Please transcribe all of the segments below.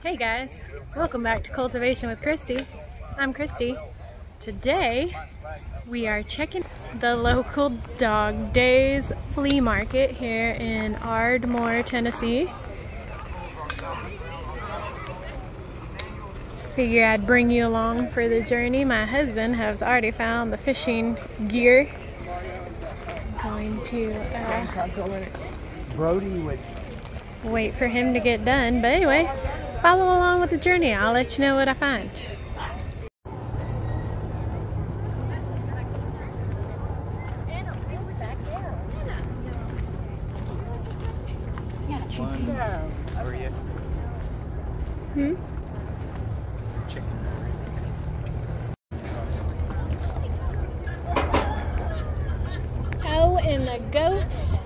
Hey guys, welcome back to Cultivation with Christy. I'm Christy. Today we are checking the local Dog Days flea market here in Ardmore, Tennessee. Figure I'd bring you along for the journey. My husband has already found the fishing gear. I'm going to wait for him to get done, but anyway, follow along with the journey. I'll let you know what I find. Oh, and the goats.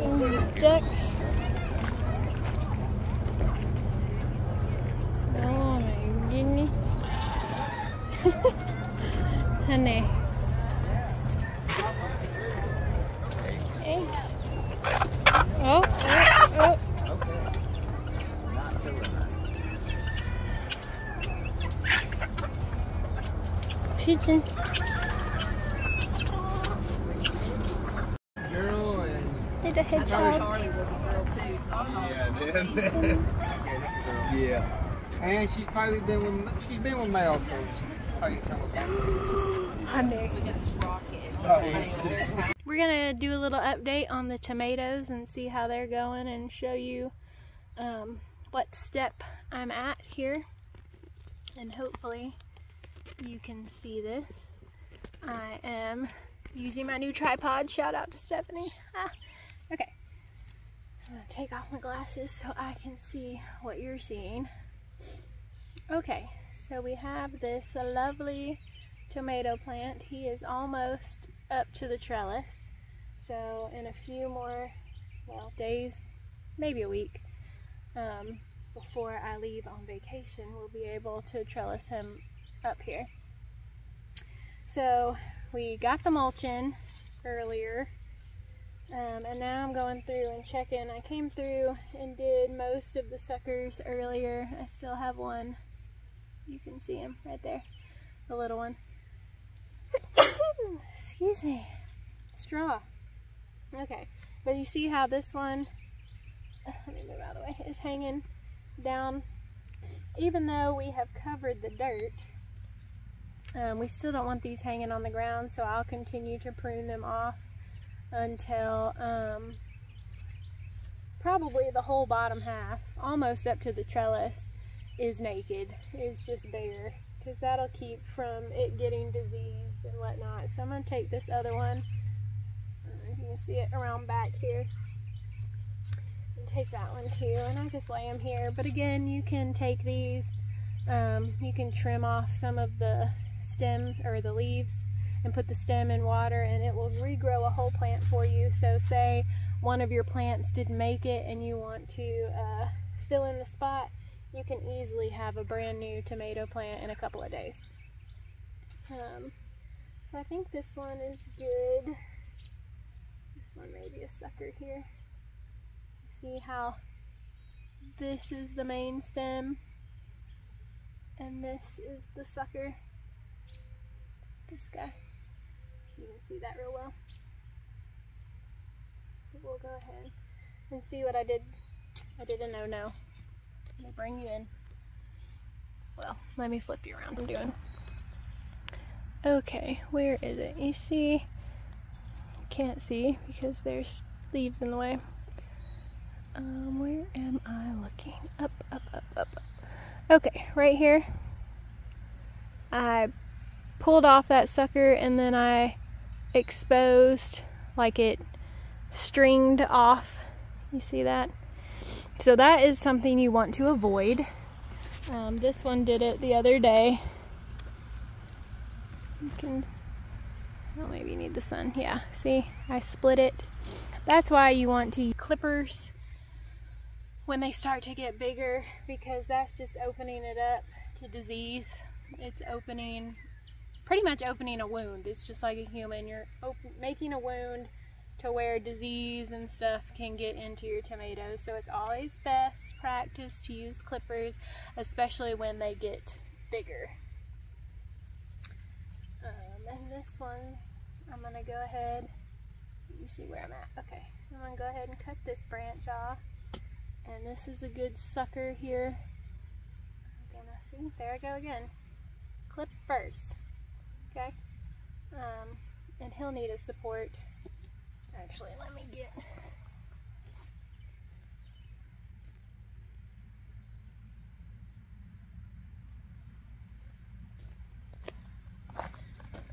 And the ducks. Oh my goodness. Honey. Eggs. Oh. Pigeons. Hey, the hedgehogs. Charlie was a girl too. Yeah. And she's probably been with male, so she's probably Honey. We're gonna do a little update on the tomatoes and see how they're going and show you what step I'm at here, and hopefully you can see this. I am using my new tripod. Shout out to Stephanie. Okay, I'm gonna take off my glasses so I can see what you're seeing. Okay, so we have this lovely tomato plant. He is almost up to the trellis, so in a few more days, maybe a week, before I leave on vacation, we'll be able to trellis him up here. So we got the mulch in earlier, and now I'm going through and checking. I came through and did most of the suckers earlier. I still have one. You can see him right there, the little one. Excuse me. Straw. Okay, but you see how this one, let me move out of the way, is hanging down. Even though we have covered the dirt, we still don't want these hanging on the ground, so I'll continue to prune them off until probably the whole bottom half, almost up to the trellis, is naked, is just bare, because that'll keep from it getting diseased and whatnot. So I'm going to take this other one, you can see it around back here, and take that one too, and I just lay them here. But again, you can take these, you can trim off some of the stem or the leaves and put the stem in water, and it will regrow a whole plant for you. So say one of your plants didn't make it and you want to fill in the spot, you can easily have a brand new tomato plant in a couple of days. So I think this one is good. This one may be a sucker here. See how this is the main stem and this is the sucker. This guy. You can see that real well. But we'll go ahead and see what I did. I did a no-no. Let me bring you in. Well, let me flip you around. I'm doing. Okay, where is it? You see? Can't see because there's leaves in the way. Where am I looking? Up. Okay, right here. I pulled off that sucker and then I exposed, like it stringed off. You see that? So that is something you want to avoid. This one did it the other day. You can, oh, maybe you need the sun. Yeah, see, I split it. That's why you want to use clippers when they start to get bigger, because that's just opening it up to disease. It's pretty much opening a wound. It's just like a human. You're making a wound to where disease and stuff can get into your tomatoes. So it's always best practice to use clippers, especially when they get bigger. And this one, I'm gonna go ahead, you see where I'm at, okay. I'm gonna go ahead and cut this branch off. And this is a good sucker here. I'm gonna see, there I go again. Clip first, okay? And he'll need a support. Actually, let me get,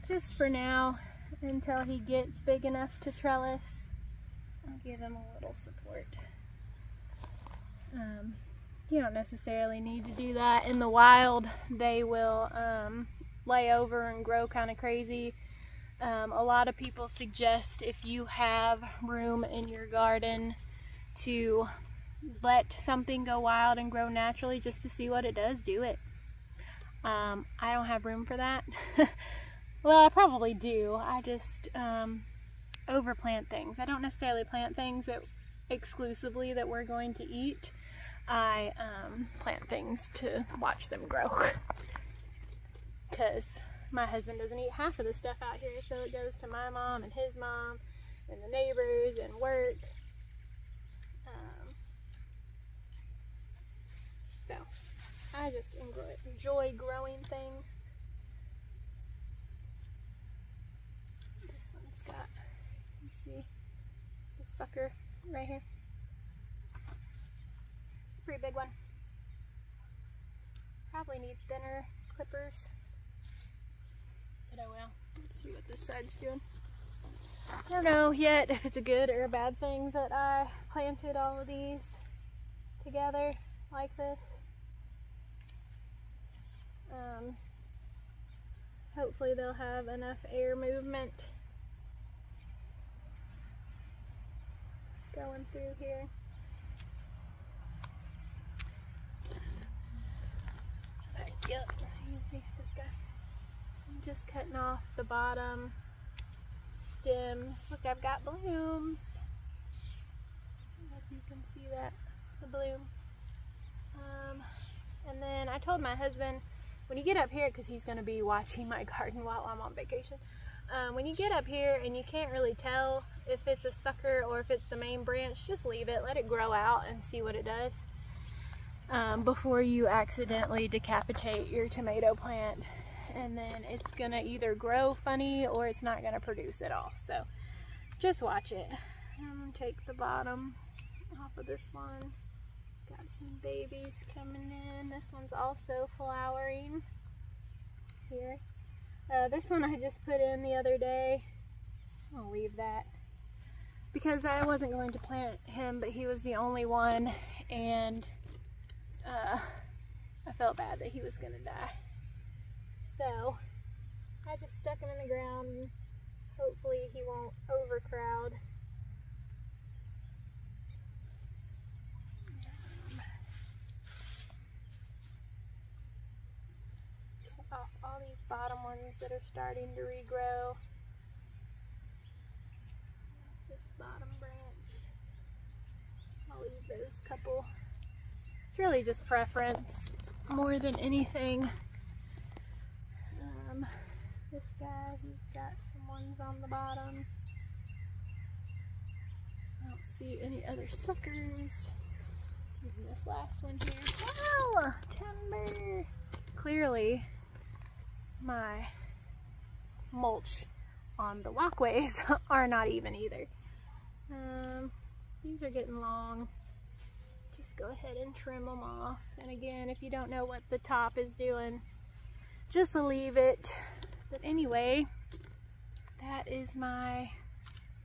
just for now, until he gets big enough to trellis, I'll give him a little support. You don't necessarily need to do that. In the wild, they will lay over and grow kind of crazy. A lot of people suggest, if you have room in your garden, to let something go wild and grow naturally just to see what it does, do it. I don't have room for that. Well, I probably do. I just overplant things. I don't necessarily plant things that exclusively that we're going to eat. I plant things to watch them grow. Because my husband doesn't eat half of the stuff out here, so it goes to my mom and his mom and the neighbors and work. So I just enjoy growing things. This one's got, you see the sucker right here. Pretty big one. Probably need thinner clippers, but I will. Let's see what this side's doing. I don't know yet if it's a good or a bad thing that I planted all of these together like this. Hopefully they'll have enough air movement going through here. Yep, you can see this guy. I'm just cutting off the bottom stems. Look, I've got blooms. I don't know if you can see that. It's a bloom. And then I told my husband, when you get up here, because he's going to be watching my garden while I'm on vacation, when you get up here and you can't really tell if it's a sucker or if it's the main branch, just leave it, let it grow out and see what it does. Before you accidentally decapitate your tomato plant, and then it's gonna either grow funny or it's not gonna produce at all. So just watch it. I'm gonna take the bottom off of this one. Got some babies coming in. This one's also flowering here. This one I just put in the other day. I'll leave that because I wasn't going to plant him, but he was the only one, and I felt bad that he was gonna die. So I just stuck him in the ground, and hopefully he won't overcrowd. Cut off all these bottom ones that are starting to regrow. This bottom branch, I'll leave those couple. It's really just preference more than anything. This guy, he's got some ones on the bottom. I don't see any other suckers. And this last one here. Wow! Timber! Clearly, my mulch on the walkways are not even either. These are getting long. Just go ahead and trim them off. And again, if you don't know what the top is doing, just leave it. But anyway, that is my,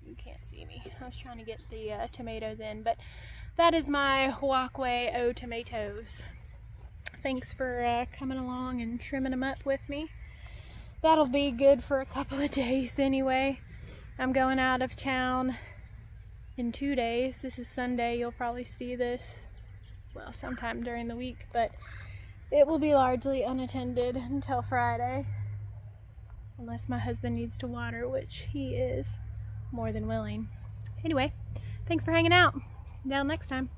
you can't see me, I was trying to get the tomatoes in, but that is my walkway o tomatoes. Thanks for coming along and trimming them up with me. That'll be good for a couple of days anyway. I'm going out of town in 2 days. This is Sunday. You'll probably see this, well, sometime during the week, but it will be largely unattended until Friday. Unless my husband needs to water, which he is more than willing. Anyway, thanks for hanging out. Until next time.